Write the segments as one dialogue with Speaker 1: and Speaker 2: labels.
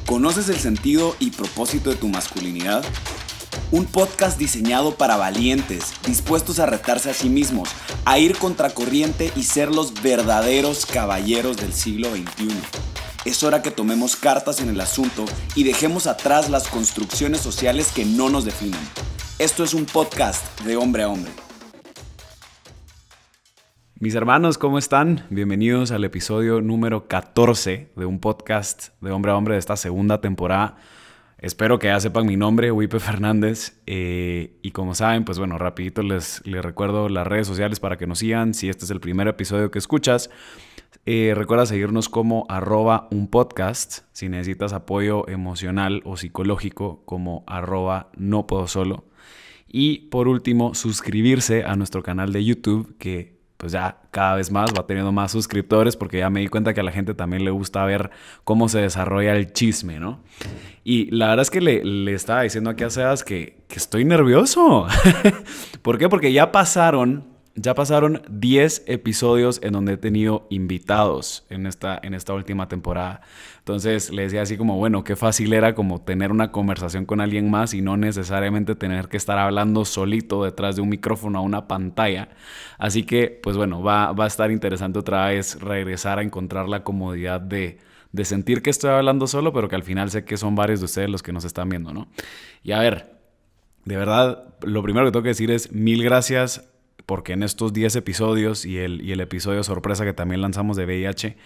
Speaker 1: ¿Conoces el sentido y propósito de tu masculinidad? Un podcast diseñado para valientes, dispuestos a retarse a sí mismos, a ir contracorriente y ser los verdaderos caballeros del siglo XXI. Es hora que tomemos cartas en el asunto y dejemos atrás las construcciones sociales que no nos definen. Esto es un podcast de hombre a hombre. Mis hermanos, ¿cómo están? Bienvenidos al episodio número 14 de un podcast de hombre a hombre de esta segunda temporada. Espero que ya sepan mi nombre, Wipe Fernández. Y como saben, pues bueno, rapidito les recuerdo las redes sociales para que nos sigan. Si este es el primer episodio que escuchas, recuerda seguirnos como @unpodcast. Si necesitas apoyo emocional o psicológico, como @nopodosolo. Y por último, suscribirse a nuestro canal de YouTube, que pues ya cada vez más va teniendo más suscriptores, porque ya me di cuenta que a la gente también le gusta ver cómo se desarrolla el chisme, ¿no? Y la verdad es que le estaba diciendo aquí a Sebas que estoy nervioso. ¿Por qué? Porque ya pasaron 10 episodios en donde he tenido invitados en esta última temporada. Entonces le decía así como, bueno, qué fácil era como tener una conversación con alguien más y no necesariamente tener que estar hablando solito detrás de un micrófono a una pantalla. Así que, pues bueno, va a estar interesante otra vez regresar a encontrar la comodidad de sentir que estoy hablando solo, pero que al final sé que son varios de ustedes los que nos están viendo, ¿no? Y a ver, de verdad, lo primero que tengo que decir es mil gracias, porque en estos 10 episodios y el episodio sorpresa que también lanzamos de VIH,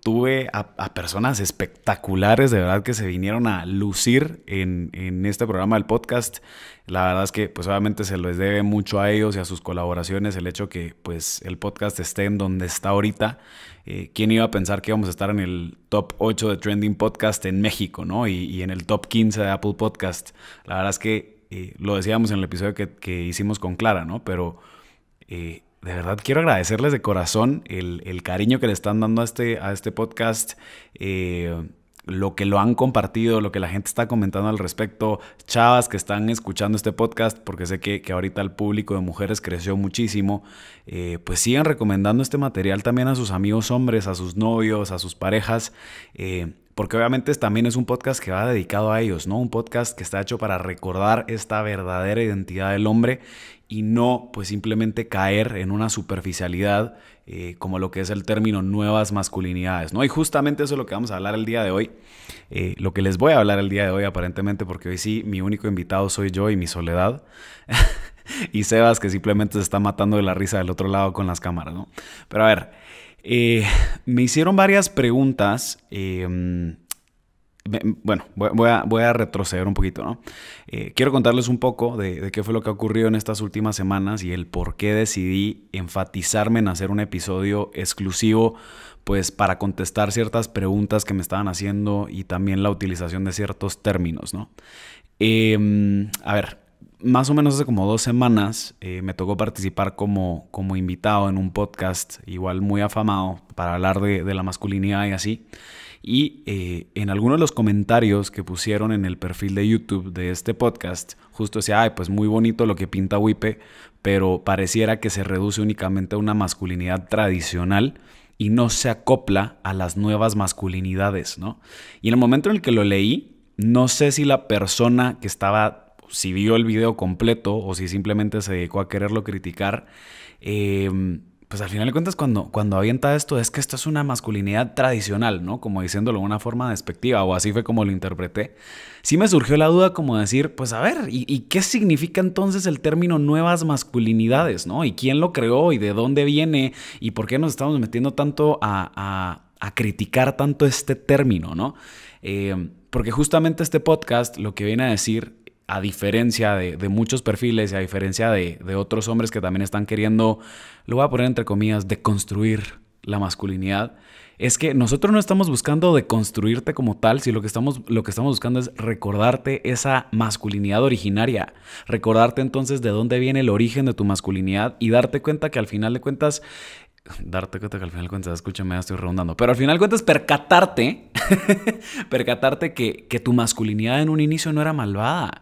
Speaker 1: tuve a personas espectaculares, de verdad, que se vinieron a lucir en este programa del podcast. La verdad es que pues obviamente se les debe mucho a ellos y a sus colaboraciones el hecho que pues el podcast esté en donde está ahorita. ¿Quién iba a pensar que íbamos a estar en el top 8 de Trending Podcast en México, ¿no? Y en el top 15 de Apple Podcast? La verdad es que lo decíamos en el episodio que hicimos con Clara, ¿no? Pero de verdad quiero agradecerles de corazón el cariño que le están dando a este podcast, lo que lo han compartido, lo que la gente está comentando al respecto, chavas que están escuchando este podcast, porque sé que ahorita el público de mujeres creció muchísimo, pues sigan recomendando este material también a sus amigos hombres, a sus novios, a sus parejas, porque obviamente también es un podcast que va dedicado a ellos, ¿no? Un podcast que está hecho para recordar esta verdadera identidad del hombre y no pues simplemente caer en una superficialidad como lo que es el término nuevas masculinidades, ¿no? Y justamente eso es lo que vamos a hablar el día de hoy, lo que les voy a hablar el día de hoy aparentemente, porque hoy sí mi único invitado soy yo y mi soledad y Sebas, que simplemente se está matando de la risa del otro lado con las cámaras, ¿no? Pero a ver, me hicieron varias preguntas. Bueno, voy a retroceder un poquito, ¿no? Quiero contarles un poco de qué fue lo que ha ocurrido en estas últimas semanas y el por qué decidí enfatizarme en hacer un episodio exclusivo, pues para contestar ciertas preguntas que me estaban haciendo y también la utilización de ciertos términos, ¿no? A ver, más o menos hace como 2 semanas me tocó participar como invitado en un podcast igual muy afamado para hablar de la masculinidad y así. Y en algunos de los comentarios que pusieron en el perfil de YouTube de este podcast, justo decía, ay, pues muy bonito lo que pinta Wipe, pero pareciera que se reduce únicamente a una masculinidad tradicional y no se acopla a las nuevas masculinidades, ¿no? Y en el momento en el que lo leí, no sé si la persona que estaba, si vio el video completo o si simplemente se dedicó a quererlo criticar, pues al final de cuentas cuando avienta esto es que esto es una masculinidad tradicional, ¿no? Como diciéndolo de una forma despectiva, o así fue como lo interpreté. Sí me surgió la duda como decir, pues a ver, ¿y qué significa entonces el término nuevas masculinidades, ¿no? ¿Y quién lo creó? ¿Y de dónde viene? ¿Y por qué nos estamos metiendo tanto a criticar tanto este término, ¿no? Porque justamente este podcast lo que viene a decir, a diferencia de muchos perfiles y a diferencia de otros hombres que también están queriendo, lo voy a poner entre comillas, deconstruir la masculinidad, es que nosotros no estamos buscando deconstruirte como tal, sino lo que estamos buscando es recordarte esa masculinidad originaria, recordarte entonces de dónde viene el origen de tu masculinidad y darte cuenta que al final de cuentas, escúchame, ya estoy redundando, pero al final de cuentas percatarte que tu masculinidad en un inicio no era malvada.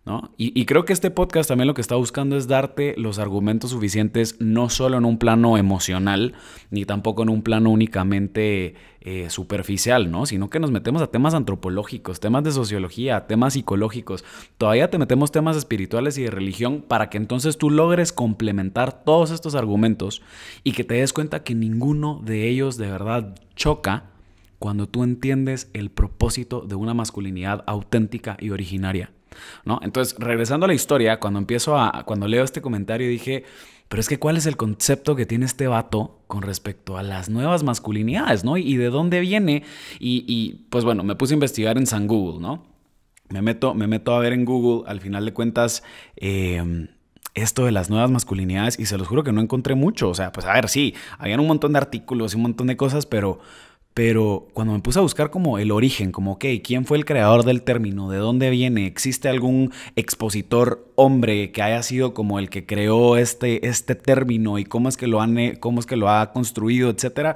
Speaker 1: ¿no? Y creo que este podcast también lo que está buscando es darte los argumentos suficientes, no solo en un plano emocional, ni tampoco en un plano únicamente superficial, ¿no? Sino que nos metemos a temas antropológicos, temas de sociología, temas psicológicos. Todavía te metemos temas espirituales y de religión para que entonces tú logres complementar todos estos argumentos y que te des cuenta que ninguno de ellos de verdad choca cuando tú entiendes el propósito de una masculinidad auténtica y originaria, ¿no? Entonces, regresando a la historia, cuando leo este comentario dije, pero es que ¿cuál es el concepto que tiene este vato con respecto a las nuevas masculinidades, ¿no? Y de dónde viene. Y pues bueno, me puse a investigar en San Google, ¿no? Me meto a ver en Google, al final de cuentas, esto de las nuevas masculinidades, y se los juro que no encontré mucho. O sea, pues a ver, sí, habían un montón de artículos y un montón de cosas, pero cuando me puse a buscar como el origen, como, ok, ¿quién fue el creador del término? ¿De dónde viene? ¿Existe algún expositor hombre que haya sido como el que creó este término y cómo es que lo ha construido, etcétera?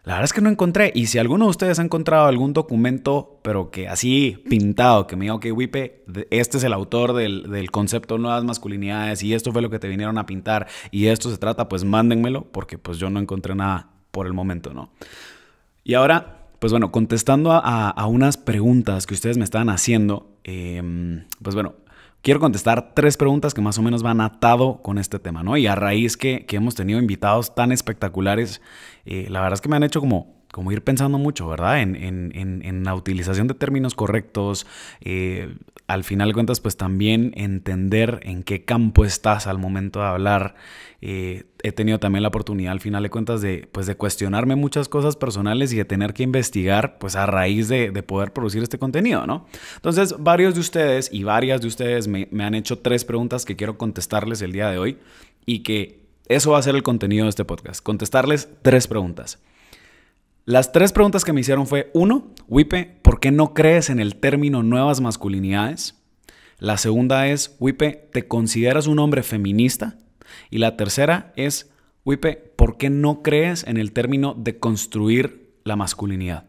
Speaker 1: La verdad es que no encontré. Y si alguno de ustedes ha encontrado algún documento, pero que así pintado, que me diga, ok, Wipe, este es el autor del concepto de nuevas masculinidades y esto fue lo que te vinieron a pintar y de esto se trata, pues mándenmelo, porque pues yo no encontré nada por el momento, ¿no? Y ahora, pues bueno, contestando a unas preguntas que ustedes me estaban haciendo, pues bueno, quiero contestar 3 preguntas que más o menos van atado con este tema, ¿no? Y a raíz que hemos tenido invitados tan espectaculares, la verdad es que me han hecho como ir pensando mucho, ¿verdad? En la utilización de términos correctos, al final de cuentas, pues también entender en qué campo estás al momento de hablar. He tenido también la oportunidad, al final de cuentas, de cuestionarme muchas cosas personales y de tener que investigar, pues a raíz de poder producir este contenido, ¿no? Entonces, varios de ustedes y varias de ustedes me han hecho 3 preguntas que quiero contestarles el día de hoy y que eso va a ser el contenido de este podcast, contestarles 3 preguntas. Las 3 preguntas que me hicieron fue, 1, Wipe, ¿por qué no crees en el término nuevas masculinidades? La segunda es, Wipe, ¿te consideras un hombre feminista? Y la tercera es, Wipe, ¿por qué no crees en el término de construir la masculinidad?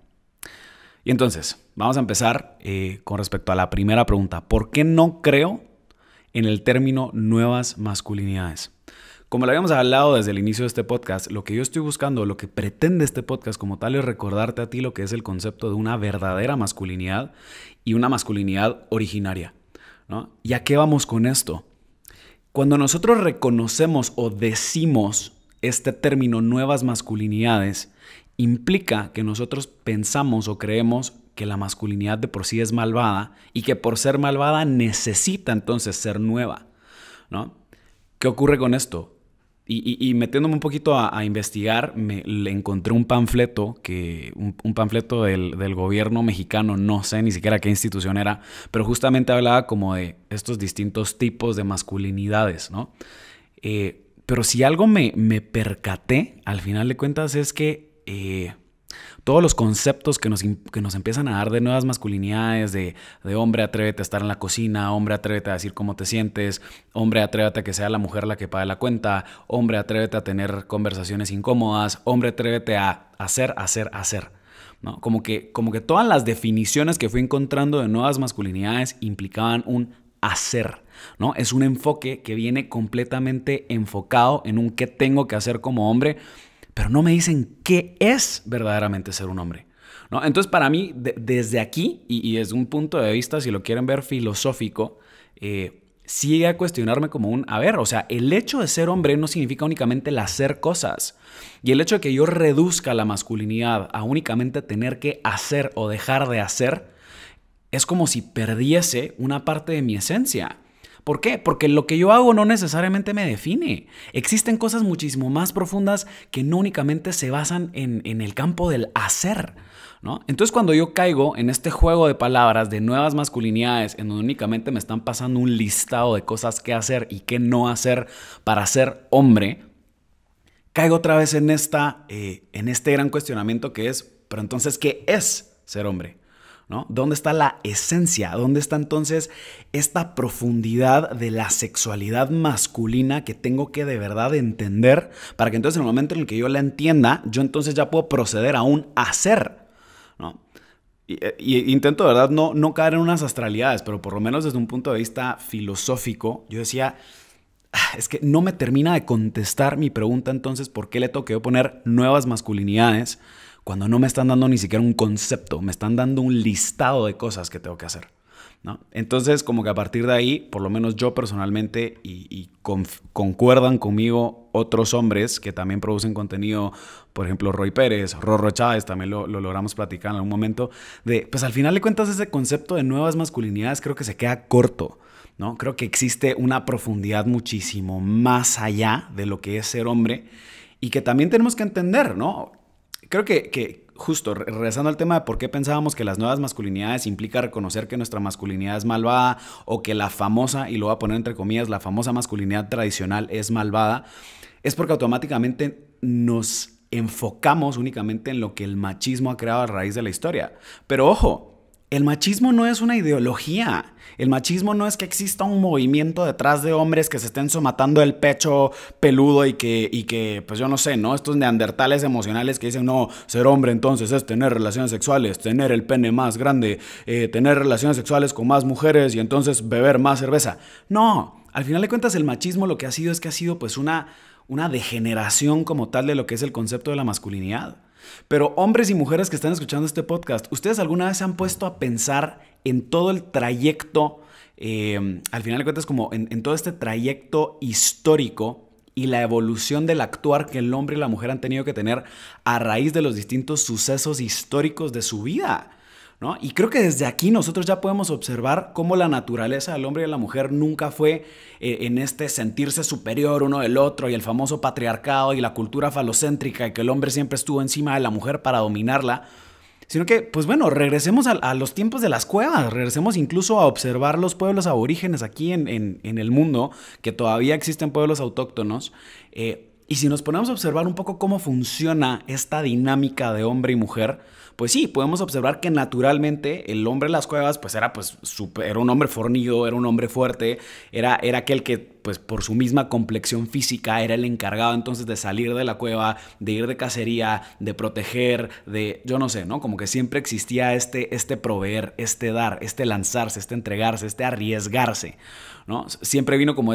Speaker 1: Y entonces, vamos a empezar con respecto a la primera pregunta. ¿Por qué no creo en el término nuevas masculinidades? Como lo habíamos hablado desde el inicio de este podcast, lo que yo estoy buscando, lo que pretende este podcast como tal es recordarte a ti lo que es el concepto de una verdadera masculinidad y una masculinidad originaria, ¿no? ¿Y a qué vamos con esto? Cuando nosotros reconocemos o decimos este término nuevas masculinidades, implica que nosotros pensamos o creemos que la masculinidad de por sí es malvada y que por ser malvada necesita entonces ser nueva, ¿no? ¿Qué ocurre con esto? Y metiéndome un poquito a investigar, le encontré un panfleto, un panfleto del gobierno mexicano, no sé ni siquiera qué institución era, pero justamente hablaba como de estos distintos tipos de masculinidades, ¿no? Pero si algo me percaté, al final de cuentas, es que todos los conceptos que nos empiezan a dar de nuevas masculinidades, de hombre, atrévete a estar en la cocina, hombre, atrévete a decir cómo te sientes, hombre, atrévete a que sea la mujer la que pague la cuenta, hombre, atrévete a tener conversaciones incómodas, hombre, atrévete a hacer, ¿no? Como que todas las definiciones que fui encontrando de nuevas masculinidades implicaban un hacer, ¿no? Es un enfoque que viene completamente enfocado en un qué tengo que hacer como hombre, pero no me dicen qué es verdaderamente ser un hombre, ¿no? Entonces, para mí, desde aquí, y desde un punto de vista, si lo quieren ver filosófico, sigue a cuestionarme como o sea, el hecho de ser hombre no significa únicamente el hacer cosas. Y el hecho de que yo reduzca la masculinidad a únicamente tener que hacer o dejar de hacer, es como si perdiese una parte de mi esencia. ¿Por qué? Porque lo que yo hago no necesariamente me define. Existen cosas muchísimo más profundas que no únicamente se basan en el campo del hacer, ¿no? Entonces, cuando yo caigo en este juego de palabras de nuevas masculinidades, en donde únicamente me están pasando un listado de cosas que hacer y que no hacer para ser hombre, caigo otra vez en este gran cuestionamiento que es, pero entonces, ¿qué es ser hombre? ¿No? ¿Dónde está la esencia? ¿Dónde está entonces esta profundidad de la sexualidad masculina que tengo que de verdad entender para que entonces en el momento en el que yo la entienda, yo entonces ya puedo proceder a un hacer, ¿no? y intento, de verdad, no caer en unas astralidades, pero por lo menos desde un punto de vista filosófico, yo decía, es que no me termina de contestar mi pregunta entonces, ¿por qué le tengo que poner nuevas masculinidades cuando no me están dando ni siquiera un concepto? Me están dando un listado de cosas que tengo que hacer, ¿no? Entonces, como que a partir de ahí, por lo menos yo personalmente, concuerdan conmigo otros hombres que también producen contenido, por ejemplo, Roy Pérez, Rorro Chávez, también lo logramos platicar en algún momento, pues al final de cuentas ese concepto de nuevas masculinidades creo que se queda corto, ¿no? Creo que existe una profundidad muchísimo más allá de lo que es ser hombre y que también tenemos que entender, ¿no? Creo que justo, regresando al tema de por qué pensábamos que las nuevas masculinidades implica reconocer que nuestra masculinidad es malvada o que la famosa, y lo voy a poner entre comillas, la famosa masculinidad tradicional es malvada, es porque automáticamente nos enfocamos únicamente en lo que el machismo ha creado a raíz de la historia. Pero ojo, el machismo no es una ideología. El machismo no es que exista un movimiento detrás de hombres que se estén somatando el pecho peludo y que pues yo no sé, ¿no? Estos neandertales emocionales que dicen, no, ser hombre entonces es tener relaciones sexuales, tener el pene más grande, tener relaciones sexuales con más mujeres y entonces beber más cerveza. No, al final de cuentas el machismo lo que ha sido es que ha sido pues una degeneración como tal de lo que es el concepto de la masculinidad. Pero hombres y mujeres que están escuchando este podcast, ¿ustedes alguna vez se han puesto a pensar en todo el trayecto, al final de cuentas como en todo este trayecto histórico y la evolución del actuar que el hombre y la mujer han tenido que tener a raíz de los distintos sucesos históricos de su vida, ¿no? Y creo que desde aquí nosotros ya podemos observar cómo la naturaleza del hombre y de la mujer nunca fue en este sentirse superior uno del otro y el famoso patriarcado y la cultura falocéntrica y que el hombre siempre estuvo encima de la mujer para dominarla, sino que, pues bueno, regresemos a los tiempos de las cuevas, regresemos incluso a observar los pueblos aborígenes aquí en el mundo, que todavía existen pueblos autóctonos, y si nos ponemos a observar un poco cómo funciona esta dinámica de hombre y mujer, pues sí, podemos observar que naturalmente el hombre en las cuevas pues era un hombre fornido, era un hombre fuerte, era aquel que pues por su misma complexión física era el encargado entonces de salir de la cueva, de ir de cacería, de proteger, de yo no sé, ¿no? Como que siempre existía este proveer, este dar, este lanzarse, este entregarse, este arriesgarse, ¿no? Siempre vino como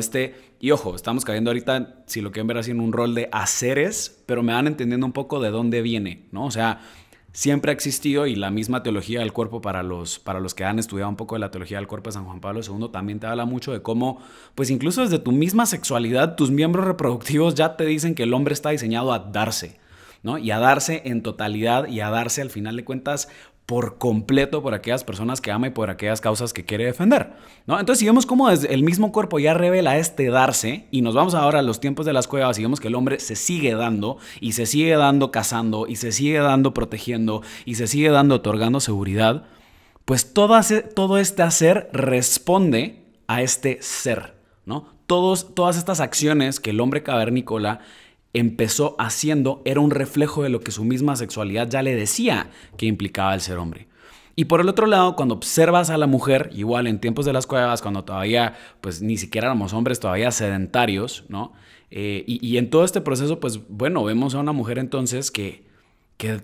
Speaker 1: y ojo, estamos cayendo ahorita, si lo quieren ver así, en un rol de haceres, pero me van entendiendo un poco de dónde viene, ¿no? O sea, siempre ha existido, y la misma teología del cuerpo para los que han estudiado un poco de la teología del cuerpo de San Juan Pablo II también te habla mucho de cómo, pues incluso desde tu misma sexualidad, tus miembros reproductivos ya te dicen que el hombre está diseñado a darse, ¿no? Y a darse en totalidad y a darse al final de cuentas por completo por aquellas personas que ama y por aquellas causas que quiere defender, ¿no? Entonces, si vemos cómo desde el mismo cuerpo ya revela este darse, y nos vamos ahora a los tiempos de las cuevas y vemos que el hombre se sigue dando, y se sigue dando cazando, y se sigue dando protegiendo, y se sigue dando otorgando seguridad, pues todo este hacer responde a este ser, ¿no? Todas estas acciones que el hombre cavernícola empezó haciendo era un reflejo de lo que su misma sexualidad ya le decía que implicaba el ser hombre. Y por el otro lado, cuando observas a la mujer, igual en tiempos de las cuevas, cuando todavía pues ni siquiera éramos hombres, todavía sedentarios, ¿no? Y en todo este proceso, pues bueno, vemos a una mujer entonces que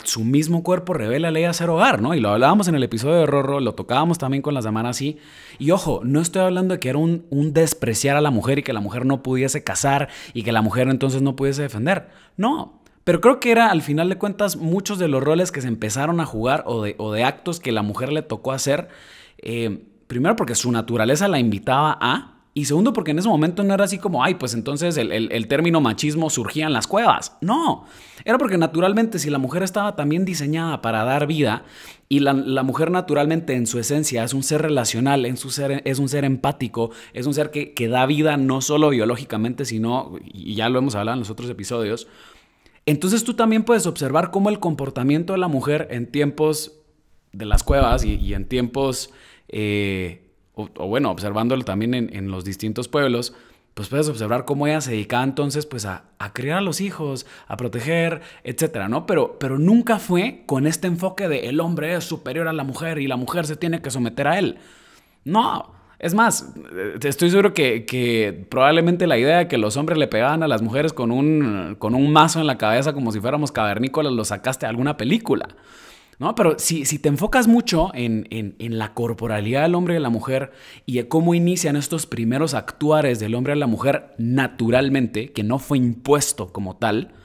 Speaker 1: su mismo cuerpo revela ley a hacer hogar, ¿no? Y lo hablábamos en el episodio de Rorro, lo tocábamos también con las semanas así. Y ojo, no estoy hablando de que era un despreciar a la mujer y que la mujer no pudiese casar y que la mujer entonces no pudiese defender. No, pero creo que era al final de cuentas muchos de los roles que se empezaron a jugar o de actos que la mujer le tocó hacer, primero porque su naturaleza la invitaba a... Y segundo, porque en ese momento no era así como, ay, pues entonces el término machismo surgía en las cuevas. No, era porque naturalmente si la mujer estaba también diseñada para dar vida y la mujer naturalmente en su esencia es un ser relacional, es un ser empático, es un ser que da vida no solo biológicamente, sino, y ya lo hemos hablado en los otros episodios, entonces tú también puedes observar cómo el comportamiento de la mujer en tiempos de las cuevas y en tiempos... o bueno, observándolo también en los distintos pueblos, pues puedes observar cómo ella se dedicaba entonces pues a criar a los hijos, a proteger, etcétera, ¿no? Pero nunca fue con este enfoque de el hombre es superior a la mujer y la mujer se tiene que someter a él. No, es más, estoy seguro que probablemente la idea de que los hombres le pegaban a las mujeres con un mazo en la cabeza como si fuéramos cavernícolas lo sacaste de alguna película. ¿no? Pero si te enfocas mucho en la corporalidad del hombre y de la mujer y de cómo inician estos primeros actuares del hombre a la mujer naturalmente, que no fue impuesto como tal,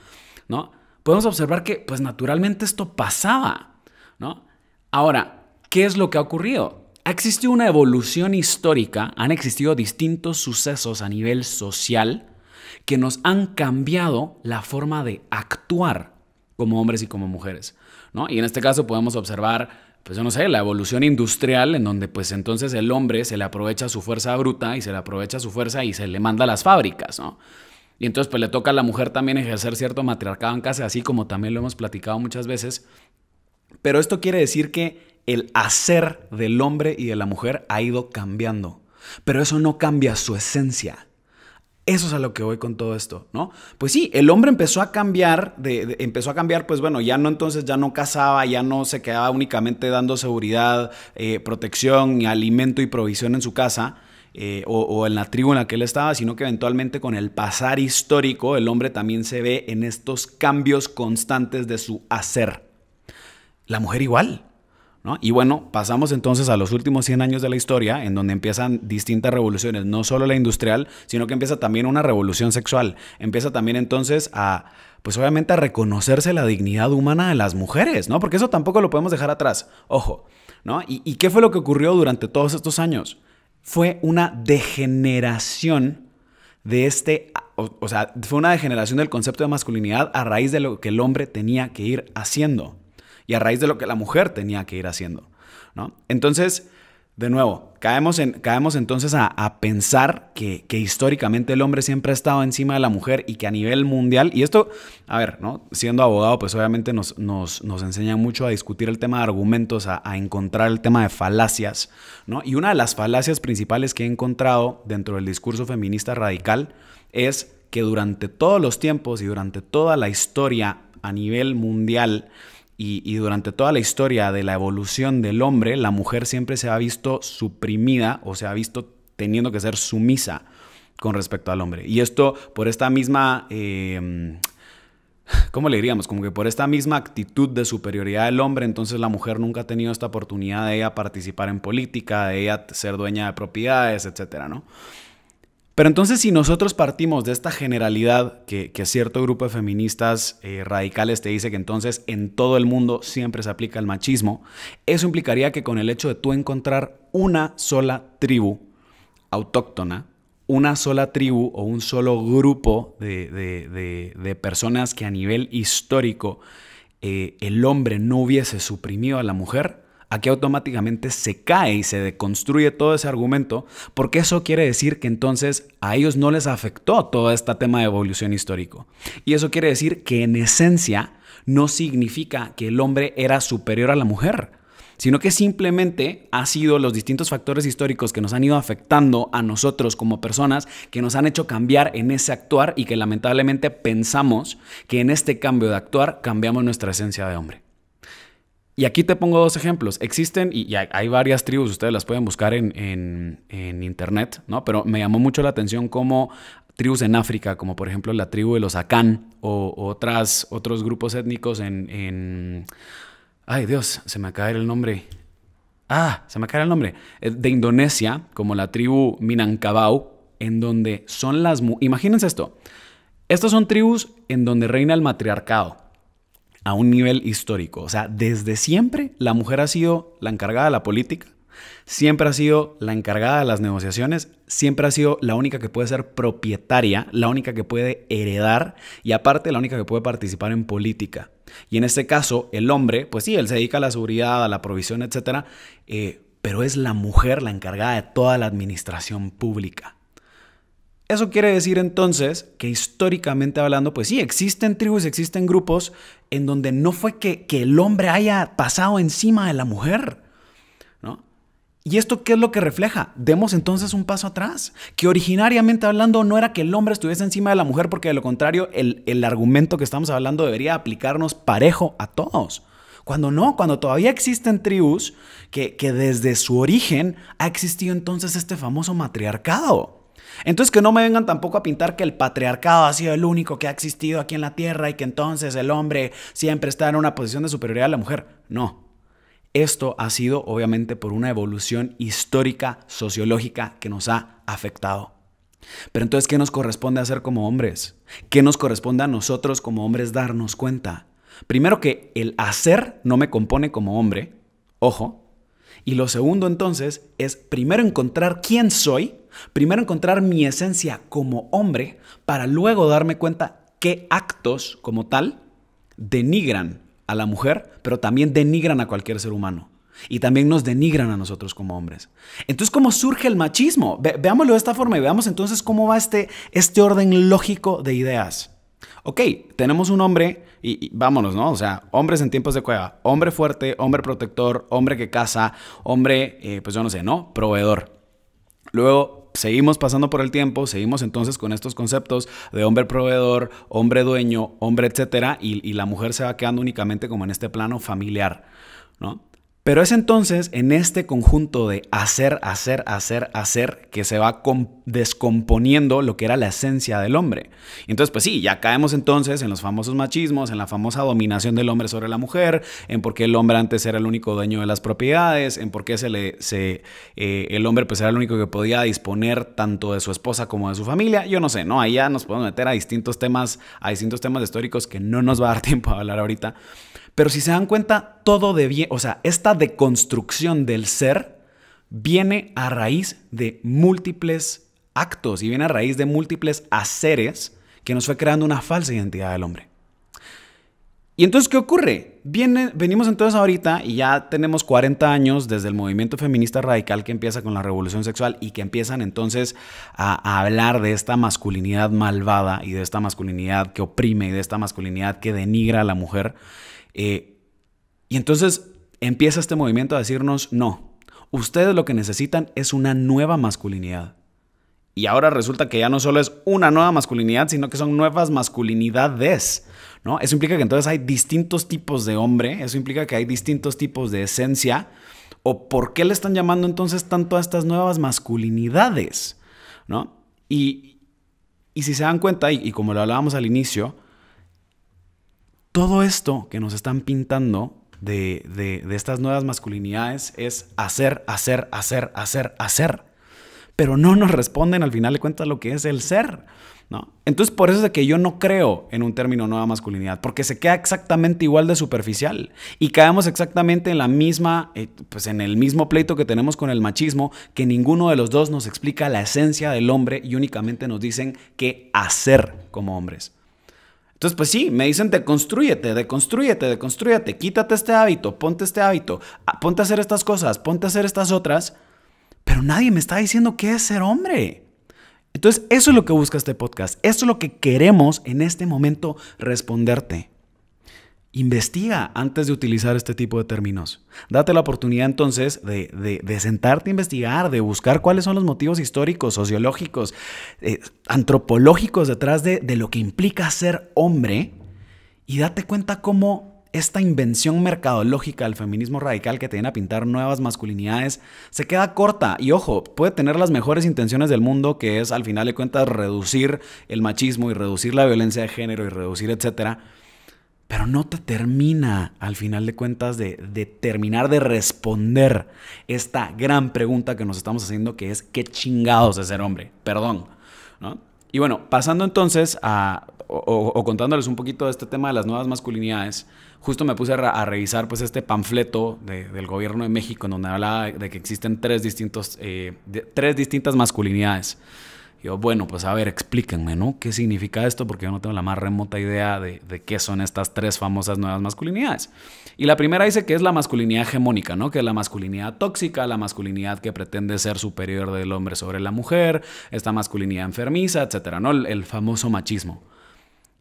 Speaker 1: ¿no? Podemos observar que pues naturalmente esto pasaba, ¿no? Ahora, ¿qué es lo que ha ocurrido? Ha existido una evolución histórica, han existido distintos sucesos a nivel social que nos han cambiado la forma de actuar como hombres y como mujeres, ¿no? Y en este caso podemos observar, pues yo no sé, la evolución industrial en donde pues entonces el hombre se le aprovecha su fuerza bruta y se le aprovecha su fuerza y se le manda a las fábricas, ¿no? Y entonces pues le toca a la mujer también ejercer cierto matriarcado en casa, así como también lo hemos platicado muchas veces. Pero esto quiere decir que el hacer del hombre y de la mujer ha ido cambiando. Pero eso no cambia su esencia. Eso es a lo que voy con todo esto, ¿no? Pues sí, el hombre empezó a cambiar, pues bueno, ya no cazaba, ya no se quedaba únicamente dando seguridad, protección, alimento y provisión en su casa, o en la tribu en la que él estaba, sino que eventualmente con el pasar histórico, el hombre también se ve en estos cambios constantes de su hacer. La mujer igual, ¿no? Y bueno, pasamos entonces a los últimos 100 años de la historia, en donde empiezan distintas revoluciones, no solo la industrial, sino que empieza también una revolución sexual. Empieza también entonces pues obviamente a reconocerse la dignidad humana de las mujeres, ¿no? Porque eso tampoco lo podemos dejar atrás, ojo, ¿no? ¿Y qué fue lo que ocurrió durante todos estos años? Fue una degeneración fue una degeneración del concepto de masculinidad a raíz de lo que el hombre tenía que ir haciendo. Y a raíz de lo que la mujer tenía que ir haciendo, ¿no? Entonces, de nuevo, caemos entonces a pensar que históricamente el hombre siempre ha estado encima de la mujer y que a nivel mundial, y esto, a ver, ¿no? Siendo abogado, pues obviamente nos enseña mucho a discutir el tema de argumentos, a encontrar el tema de falacias, ¿no? Y una de las falacias principales que he encontrado dentro del discurso feminista radical es que durante todos los tiempos y durante toda la historia a nivel mundial, y durante toda la historia de la evolución del hombre, la mujer siempre se ha visto suprimida o se ha visto teniendo que ser sumisa con respecto al hombre. Y esto por esta misma, ¿cómo le diríamos? Como que por esta misma actitud de superioridad del hombre, entonces la mujer nunca ha tenido esta oportunidad de ella participar en política, de ella ser dueña de propiedades, etcétera, ¿no? Pero entonces si nosotros partimos de esta generalidad que cierto grupo de feministas radicales te dice que entonces en todo el mundo siempre se aplica el machismo, eso implicaría que con el hecho de tú encontrar una sola tribu autóctona, una sola tribu o un solo grupo de personas que a nivel histórico el hombre no hubiese suprimido a la mujer, aquí automáticamente se cae y se deconstruye todo ese argumento, porque eso quiere decir que entonces a ellos no les afectó todo este tema de evolución histórico. Y eso quiere decir que en esencia no significa que el hombre era superior a la mujer, sino que simplemente ha sido los distintos factores históricos que nos han ido afectando a nosotros como personas, que nos han hecho cambiar en ese actuar y que lamentablemente pensamos que en este cambio de actuar cambiamos nuestra esencia de hombre. Y aquí te pongo dos ejemplos. Existen, y hay varias tribus, ustedes las pueden buscar en internet, ¿no? Pero me llamó mucho la atención como tribus en África, como por ejemplo la tribu de los Akan o otros grupos étnicos Ay, Dios, se me acaba el nombre. De Indonesia, como la tribu Minangkabau, en donde son imagínense esto. Estas son tribus en donde reina el matriarcado a un nivel histórico. O sea, desde siempre la mujer ha sido la encargada de la política, siempre ha sido la encargada de las negociaciones, siempre ha sido la única que puede ser propietaria, la única que puede heredar y aparte la única que puede participar en política. Y en este caso, el hombre, pues sí, él se dedica a la seguridad, a la provisión, etcétera, pero es la mujer la encargada de toda la administración pública. Eso quiere decir entonces que históricamente hablando, pues sí, existen tribus, existen grupos en donde no fue que el hombre haya pasado encima de la mujer, ¿no? ¿Y esto qué es lo que refleja? Demos entonces un paso atrás, que originariamente hablando no era que el hombre estuviese encima de la mujer, porque de lo contrario el argumento que estamos hablando debería aplicarnos parejo a todos. Cuando no, cuando todavía existen tribus que desde su origen ha existido entonces este famoso matriarcado. Entonces que no me vengan tampoco a pintar que el patriarcado ha sido el único que ha existido aquí en la tierra y que entonces el hombre siempre está en una posición de superioridad a la mujer. No, esto ha sido obviamente por una evolución histórica, sociológica que nos ha afectado. Pero entonces, ¿qué nos corresponde hacer como hombres? ¿Qué nos corresponde a nosotros como hombres darnos cuenta? Primero, que el hacer no me compone como hombre, ojo. Y lo segundo entonces es primero encontrar quién soy, primero encontrar mi esencia como hombre, para luego darme cuenta qué actos como tal denigran a la mujer, pero también denigran a cualquier ser humano. Y también nos denigran a nosotros como hombres. Entonces, ¿cómo surge el machismo? Veámoslo de esta forma y veamos entonces cómo va este orden lógico de ideas. Ok, tenemos un hombre y vámonos, ¿no? O sea, hombres en tiempos de cueva. Hombre fuerte, hombre protector, hombre que caza, hombre, pues yo no sé, ¿no? Proveedor. Luego seguimos pasando por el tiempo, seguimos entonces con estos conceptos de hombre proveedor, hombre dueño, hombre etcétera, y la mujer se va quedando únicamente como en este plano familiar, ¿no? Pero es entonces en este conjunto de hacer, que se va descomponiendo lo que era la esencia del hombre. Entonces, pues sí, ya caemos entonces en los famosos machismos, en la famosa dominación del hombre sobre la mujer, en por qué el hombre antes era el único dueño de las propiedades, en por qué el hombre pues era el único que podía disponer tanto de su esposa como de su familia. Yo no sé, ¿no? Ahí ya nos podemos meter a distintos temas históricos que no nos va a dar tiempo a hablar ahorita. Pero si se dan cuenta, esta deconstrucción del ser viene a raíz de múltiples actos y viene a raíz de múltiples haceres que nos fue creando una falsa identidad del hombre. Y entonces, ¿qué ocurre? Venimos entonces ahorita y ya tenemos 40 años desde el movimiento feminista radical que empieza con la revolución sexual y que empiezan entonces a hablar de esta masculinidad malvada y de esta masculinidad que oprime y de esta masculinidad que denigra a la mujer. Y entonces empieza este movimiento a decirnos, no, ustedes lo que necesitan es una nueva masculinidad. Y ahora resulta que ya no solo es una nueva masculinidad, sino que son nuevas masculinidades, ¿no? Eso implica que entonces hay distintos tipos de hombre, eso implica que hay distintos tipos de esencia. ¿O por qué le están llamando entonces tanto a estas nuevas masculinidades, ¿no? Y si se dan cuenta, y como lo hablábamos al inicio, todo esto que nos están pintando de estas nuevas masculinidades es hacer. Pero no nos responden al final de cuentas lo que es el ser, ¿no? Entonces, por eso es de que yo no creo en un término nueva masculinidad, porque se queda exactamente igual de superficial y caemos exactamente en la misma, pues en el mismo pleito que tenemos con el machismo, que ninguno de los dos nos explica la esencia del hombre y únicamente nos dicen qué hacer como hombres. Entonces, pues sí, me dicen deconstrúyete, quítate este hábito, ponte a hacer estas cosas, ponte a hacer estas otras, pero nadie me está diciendo qué es ser hombre. Entonces, eso es lo que busca este podcast, eso es lo que queremos en este momento responderte. Investiga antes de utilizar este tipo de términos. Date la oportunidad entonces de sentarte a investigar, de buscar cuáles son los motivos históricos, sociológicos, antropológicos detrás de lo que implica ser hombre y date cuenta cómo esta invención mercadológica del feminismo radical que te viene a pintar nuevas masculinidades se queda corta. Y ojo, puede tener las mejores intenciones del mundo, que es al final de cuentas reducir el machismo y reducir la violencia de género y reducir etcétera. Pero no te termina, al final de cuentas, de terminar de responder esta gran pregunta que nos estamos haciendo, que es ¿qué chingados es ser hombre? Perdón, ¿no? Y bueno, pasando entonces o contándoles un poquito de este tema de las nuevas masculinidades, justo me puse a revisar pues este panfleto del gobierno de México en donde hablaba de que existen tres distintas masculinidades. Yo, bueno, pues a ver, explíquenme, ¿no? ¿Qué significa esto? Porque yo no tengo la más remota idea de qué son estas tres famosas nuevas masculinidades. Y la primera dice que es la masculinidad hegemónica, ¿no? Que es la masculinidad tóxica, la masculinidad que pretende ser superior del hombre sobre la mujer, esta masculinidad enfermiza, etcétera, ¿no? El famoso machismo.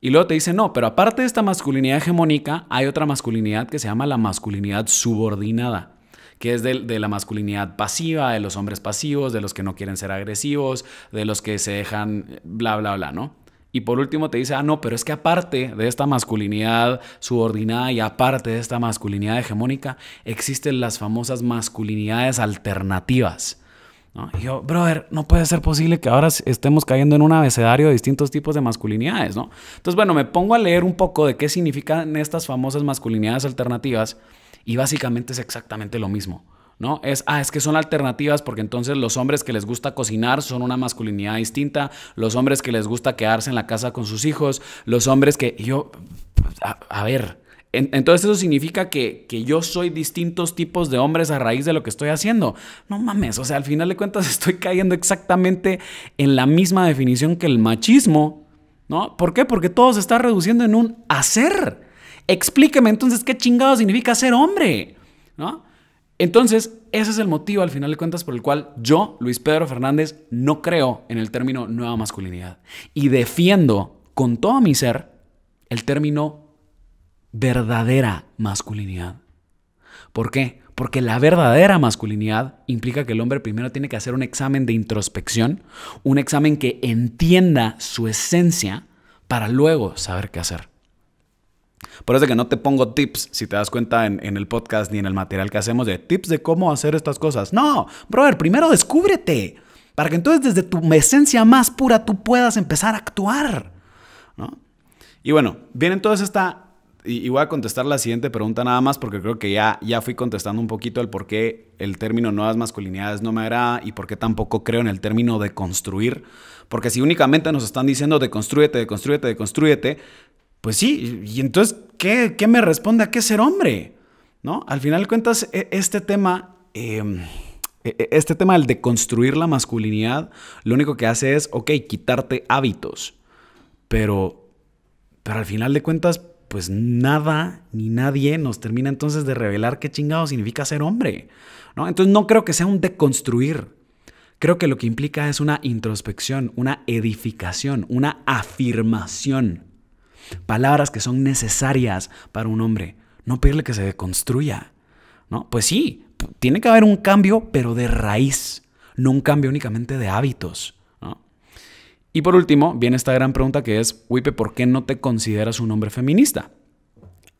Speaker 1: Y luego te dice, no, pero aparte de esta masculinidad hegemónica, hay otra masculinidad que se llama la masculinidad subordinada, que es de la masculinidad pasiva, de los hombres pasivos, de los que no quieren ser agresivos, de los que se dejan bla, bla, bla, ¿no? Y por último te dice, no, pero es que aparte de esta masculinidad subordinada y aparte de esta masculinidad hegemónica, existen las famosas masculinidades alternativas, ¿no? Y yo, brother, no puede ser posible que ahora estemos cayendo en un abecedario de distintos tipos de masculinidades, ¿no? Entonces, bueno, me pongo a leer un poco de qué significan estas famosas masculinidades alternativas. Y básicamente es exactamente lo mismo, ¿no? Es que son alternativas porque entonces los hombres que les gusta cocinar son una masculinidad distinta, los hombres que les gusta quedarse en la casa con sus hijos, los hombres que... A ver, entonces eso significa que yo soy distintos tipos de hombres a raíz de lo que estoy haciendo. No mames, o sea, al final de cuentas estoy cayendo exactamente en la misma definición que el machismo, ¿no? ¿Por qué? Porque todo se está reduciendo en un hacer. Explíqueme entonces qué chingado significa ser hombre, ¿no? Entonces, ese es el motivo al final de cuentas por el cual yo, Luis Pedro Fernández, no creo en el término nueva masculinidad y defiendo con todo mi ser el término verdadera masculinidad. ¿Por qué? Porque la verdadera masculinidad implica que el hombre primero tiene que hacer un examen de introspección, un examen que entienda su esencia para luego saber qué hacer. Por eso que no te pongo tips, si te das cuenta en el podcast ni en el material que hacemos, de tips de cómo hacer estas cosas. No, brother, primero descúbrete, para que entonces desde tu esencia más pura tú puedas empezar a actuar, ¿no? Y bueno, viene entonces y voy a contestar la siguiente pregunta nada más porque creo que ya fui contestando un poquito el por qué el término nuevas masculinidades no me agrada y por qué tampoco creo en el término de construir. Porque si únicamente nos están diciendo deconstrúyete, deconstrúyete, deconstrúyete, pues sí, y entonces, ¿qué me responde a qué ser hombre? ¿No? Al final de cuentas, este tema del deconstruir la masculinidad, lo único que hace es, quitarte hábitos. Pero al final de cuentas, pues nada ni nadie nos termina entonces de revelar qué chingado significa ser hombre, ¿no? Entonces no creo que sea un deconstruir. Creo que lo que implica es una introspección, una edificación, una afirmación. Palabras que son necesarias para un hombre. No pedirle que se deconstruya, ¿no? Pues sí, tiene que haber un cambio, pero de raíz, no un cambio únicamente de hábitos, ¿no? Y por último, viene esta gran pregunta que es, Wipe, ¿por qué no te consideras un hombre feminista?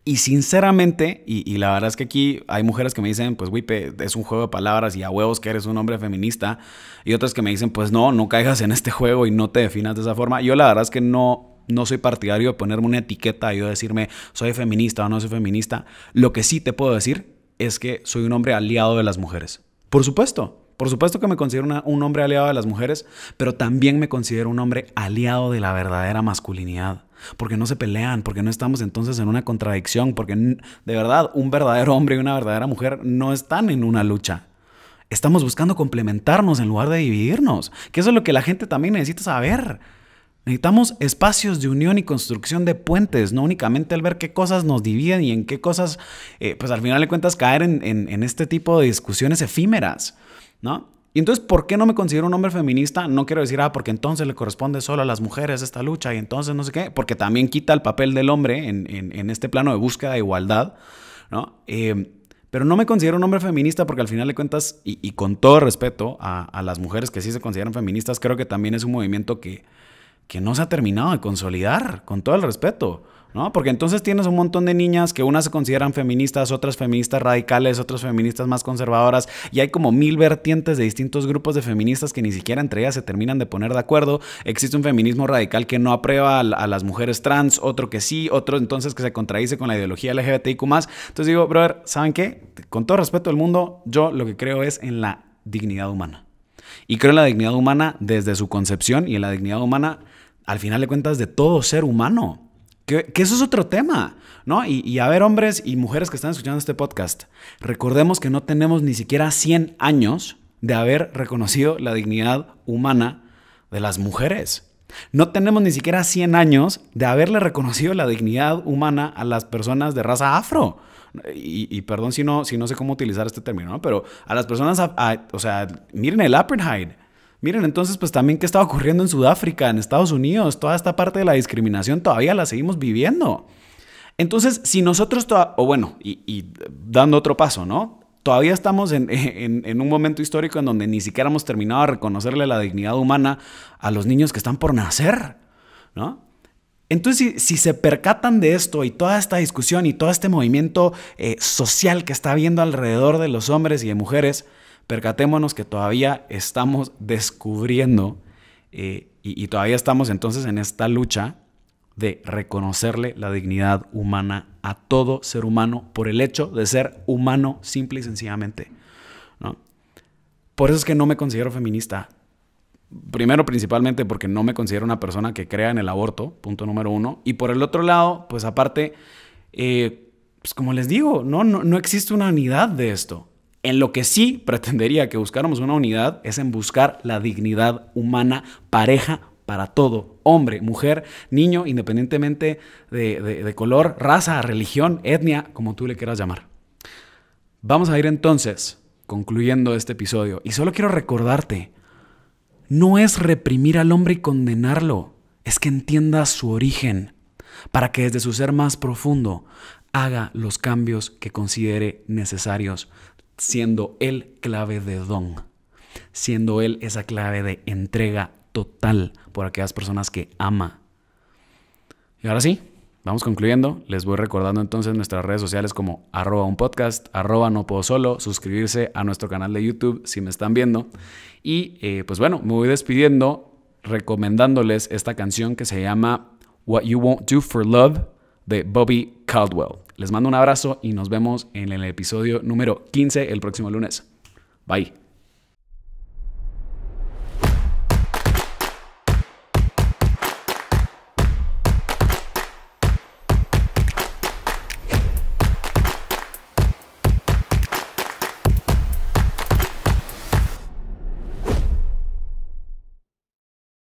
Speaker 1: Y sinceramente, y la verdad es que aquí hay mujeres que me dicen, pues Wipe, es un juego de palabras y a huevos que eres un hombre feminista. Y otras que me dicen, pues no caigas en este juego y no te definas de esa forma. Yo la verdad es que no soy partidario de ponerme una etiqueta y yo decirme soy feminista o no soy feminista. Lo que sí te puedo decir es que soy un hombre aliado de las mujeres. Por supuesto que me considero un hombre aliado de las mujeres, pero también me considero un hombre aliado de la verdadera masculinidad. Porque no se pelean, porque no estamos entonces en una contradicción, porque de verdad un verdadero hombre y una verdadera mujer no están en una lucha. Estamos buscando complementarnos en lugar de dividirnos, que eso es lo que la gente también necesita saber. Necesitamos espacios de unión y construcción de puentes, no únicamente el ver qué cosas nos dividen y en qué cosas, pues al final de cuentas caer en este tipo de discusiones efímeras, ¿no? Y entonces, ¿por qué no me considero un hombre feminista? No quiero decir, porque entonces le corresponde solo a las mujeres esta lucha y entonces no sé qué, porque también quita el papel del hombre en este plano de búsqueda de igualdad, ¿no? Pero no me considero un hombre feminista porque al final de cuentas, y con todo respeto a las mujeres que sí se consideran feministas, creo que también es un movimiento que no se ha terminado de consolidar, con todo el respeto, ¿no? Porque entonces tienes un montón de niñas que unas se consideran feministas, otras feministas radicales, otras feministas más conservadoras, y hay como 1000 vertientes de distintos grupos de feministas que ni siquiera entre ellas se terminan de poner de acuerdo. Existe un feminismo radical que no aprueba a las mujeres trans, otro que sí, otro entonces que se contradice con la ideología LGBTIQ+. Entonces digo, brother, ¿saben qué? Con todo respeto del mundo, yo lo que creo es en la dignidad humana. Y creo en la dignidad humana desde su concepción y en la dignidad humana, al final de cuentas, de todo ser humano. Que eso es otro tema, ¿no? Y a ver, hombres y mujeres que están escuchando este podcast, recordemos que no tenemos ni siquiera 100 años de haber reconocido la dignidad humana de las mujeres. No tenemos ni siquiera 100 años de haberle reconocido la dignidad humana a las personas de raza afro. Y perdón si no sé cómo utilizar este término, ¿no? Pero a las personas, o sea, miren el apartheid. Miren entonces pues también qué estaba ocurriendo en Sudáfrica, en Estados Unidos. Toda esta parte de la discriminación todavía la seguimos viviendo. Entonces, si nosotros, y dando otro paso, ¿no? Todavía estamos en un momento histórico en donde ni siquiera hemos terminado de reconocerle la dignidad humana a los niños que están por nacer, ¿no? Entonces, si se percatan de esto y toda esta discusión y todo este movimiento social que está habiendo alrededor de los hombres y de mujeres, percatémonos que todavía estamos descubriendo y todavía estamos entonces en esta lucha de reconocerle la dignidad humana a todo ser humano por el hecho de ser humano simple y sencillamente, ¿no? Por eso es que no me considero feminista. Primero, principalmente porque no me considero una persona que crea en el aborto, punto número 1. Y por el otro lado, pues aparte, pues como les digo, no existe una unidad de esto. En lo que sí pretendería que buscáramos una unidad es en buscar la dignidad humana pareja para todo, hombre, mujer, niño, independientemente de color, raza, religión, etnia, como tú le quieras llamar. Vamos a ir entonces concluyendo este episodio. Y solo quiero recordarte, no es reprimir al hombre y condenarlo, es que entienda su origen, para que desde su ser más profundo haga los cambios que considere necesarios, siendo él clave de don, siendo él esa clave de entrega total por aquellas personas que ama. Y ahora sí, vamos concluyendo. Les voy recordando entonces nuestras redes sociales como @unpodcast, @nopodosolo, suscribirse a nuestro canal de YouTube si me están viendo. Y pues bueno, me voy despidiendo recomendándoles esta canción que se llama What You Won't Do for Love de Bobby Caldwell. Les mando un abrazo y nos vemos en el episodio número 15 el próximo lunes. Bye.